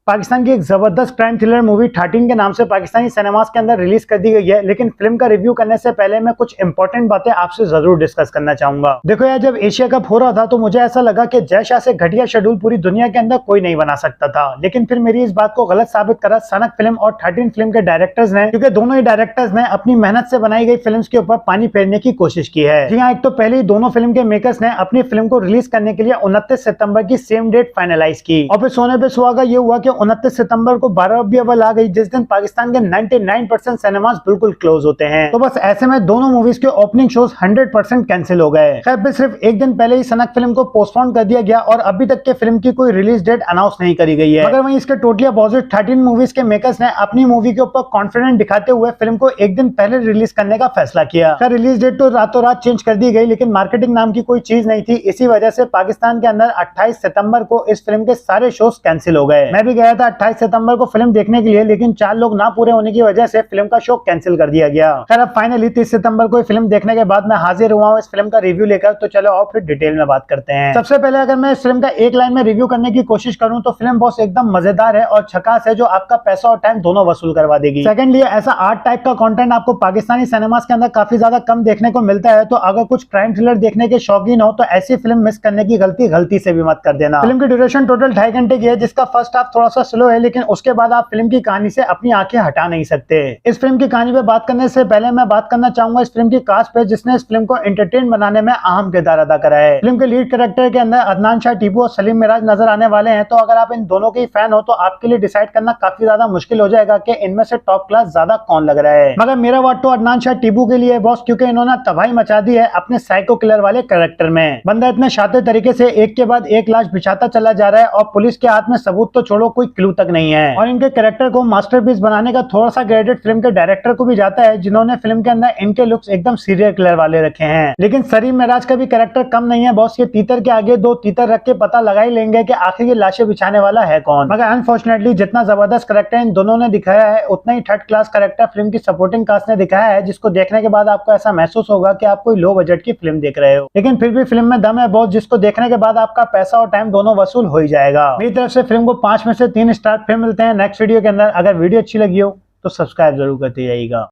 पाकिस्तान की एक जबरदस्त क्राइम थ्रिलर मूवी 13 के नाम से पाकिस्तानी सिनेमास के अंदर रिलीज कर दी गई है। लेकिन फिल्म का रिव्यू करने से पहले मैं कुछ इंपॉर्टेंट बातें आपसे जरूर डिस्कस करना चाहूंगा। देखो यार, जब एशिया कप हो रहा था तो मुझे ऐसा लगा कि जय शाह से घटिया शेड्यूल पूरी दुनिया के अंदर कोई नहीं बना सकता था। लेकिन फिर मेरी इस बात को गलत साबित करा सनक फिल्म और 13 फिल्म के डायरेक्टर्स ने, क्योंकि दोनों ही डायरेक्टर्स ने अपनी मेहनत से बनाई गई फिल्म के ऊपर पानी फेरने की कोशिश की है। जी हाँ, एक तो पहले ही दोनों फिल्म के मेकर्स ने अपनी फिल्म को रिलीज करने के लिए 29 सितंबर की सेम डेट फाइनलाइज की, और फिर सोने पे सुहागा ये हुआ कि 29 सितंबर को 12 भी अव्वल आ गई, जिस दिन पाकिस्तान के 99% सिनेमास बिल्कुल क्लोज होते हैं। तो बस ऐसे में दोनों मूवीज के ओपनिंग शोज 100% कैंसिल हो गए। खैर, सिर्फ एक दिन पहले ही सनक फिल्म को पोस्टपोन कर दिया गया और अभी तक के फिल्म की कोई रिलीज डेट अनाउंस नहीं करी गई है। मगर वहीं इसके टोटली अपोजिट 13 मूवीज के मेकर्स ने अपनी मूवी के ऊपर कॉन्फिडेंट दिखाते हुए फिल्म को एक दिन पहले रिलीज करने का फैसला किया। खैर, रिलीज डेट तो रातों रात चेंज कर दी गई, लेकिन मार्केटिंग नाम की कोई चीज नहीं थी। इसी वजह से पाकिस्तान के अंदर 28 सितंबर को इस फिल्म के सारे शोज कैंसिल हो गए। मैं भी गया था 28 सितंबर को फिल्म देखने के लिए, लेकिन 4 लोग ना पूरे होने की वजह से फिल्म का शो कैंसिल कर दिया गया। खैर, अब फाइनली 30 सितंबर को फिल्म देखने के बाद मैं हाजिर हुआ हूं इस फिल्म का रिव्यू लेकर। तो चलो और फिर डिटेल में बात करते हैं। सबसे पहले अगर मैं इस फिल्म का एक लाइन में रिव्यू करने की कोशिश करूं तो फिल्म बॉस एकदम मजेदार है और झकास है, जो आपका पैसा और टाइम दोनों वसूल करवा देगी। सेकेंडली, ऐसा आर्ट टाइप का कंटेंट आपको पाकिस्तानी सिनेमास के अंदर काफी ज्यादा कम देखने को मिलता है। तो अगर कुछ क्राइम थ्रिलर देखने के शौकीन हो तो ऐसी फिल्म मिस करने की गलती से भी मत कर देना। फिल्म की ड्यूरेशन टोटल 2.5 घंटे की है, जिसका फर्स्ट हाफ थोड़ा सा स्लो है, लेकिन उसके बाद आप फिल्म की कहानी से अपनी आंखें हटा नहीं सकते। इस फिल्म की कहानी पे बात करने से पहले मैं बात करना चाहूंगा इस फिल्म की कास्ट पे, जिसने इस फिल्म को एंटरटेन बनाने में अहम किरदार अदा करा है। फिल्म के लीड कैरेक्टर के अंदर अदनान शाह टीपू और सलीम मिराज नजर आने वाले हैं। तो अगर आप इन दोनों के फैन हो तो आपके लिए डिसाइड करना काफी ज्यादा मुश्किल हो जाएगा कि इनमें से टॉप क्लास ज्यादा कौन लग रहा है। मगर मेरा वाट तो अदनान शाह टीपू के लिए बॉस, क्योंकि इन्होंने तबाही मचा दी है अपने साइको किलर वाले कैरेक्टर में। बंदा इतने शातिर तरीके से एक के बाद एक लाश बिछाता चला जा रहा है और पुलिस के हाथ में सबूत तो छोड़ो, कोई क्लू तक नहीं है। और इनके कैरेक्टर को मास्टरपीस बनाने का थोड़ा सा क्रेडिट फिल्म के डायरेक्टर को भी जाता है, जिन्होंने फिल्म के अंदर इनके लुक्स एकदम सीरियल किलर वाले रखे हैं। लेकिन सलीम मिराज का भी कैरेक्टर कम नहीं है बॉस। ये तीतर के आगे 2 तीतर रख के पता लगा ही लेंगे कि आखिर ये लाशें बिछाने वाला है कौन। मगर अनफॉर्चुनेटली जितना जबरदस्त कैरेक्टर इन दोनों ने दिखाया है, उतना ही थर्ड क्लास कैरेक्टर फिल्म की सपोर्टिंग कास्ट ने दिखाया है, जिसको देखने के बाद आपको ऐसा महसूस होगा कि आप कोई लो बजट की फिल्म देख रहे हो। लेकिन फिर भी फिल्म में दम है बॉस, जिसको देखने के बाद आपका पैसा और टाइम दोनों वसूल हो ही जाएगा। मेरी तरफ से फिल्म को 5 में से 3 स्टार। फिर मिलते हैं नेक्स्ट वीडियो के अंदर। अगर वीडियो अच्छी लगी हो तो सब्सक्राइब जरूर करते जाइएगा।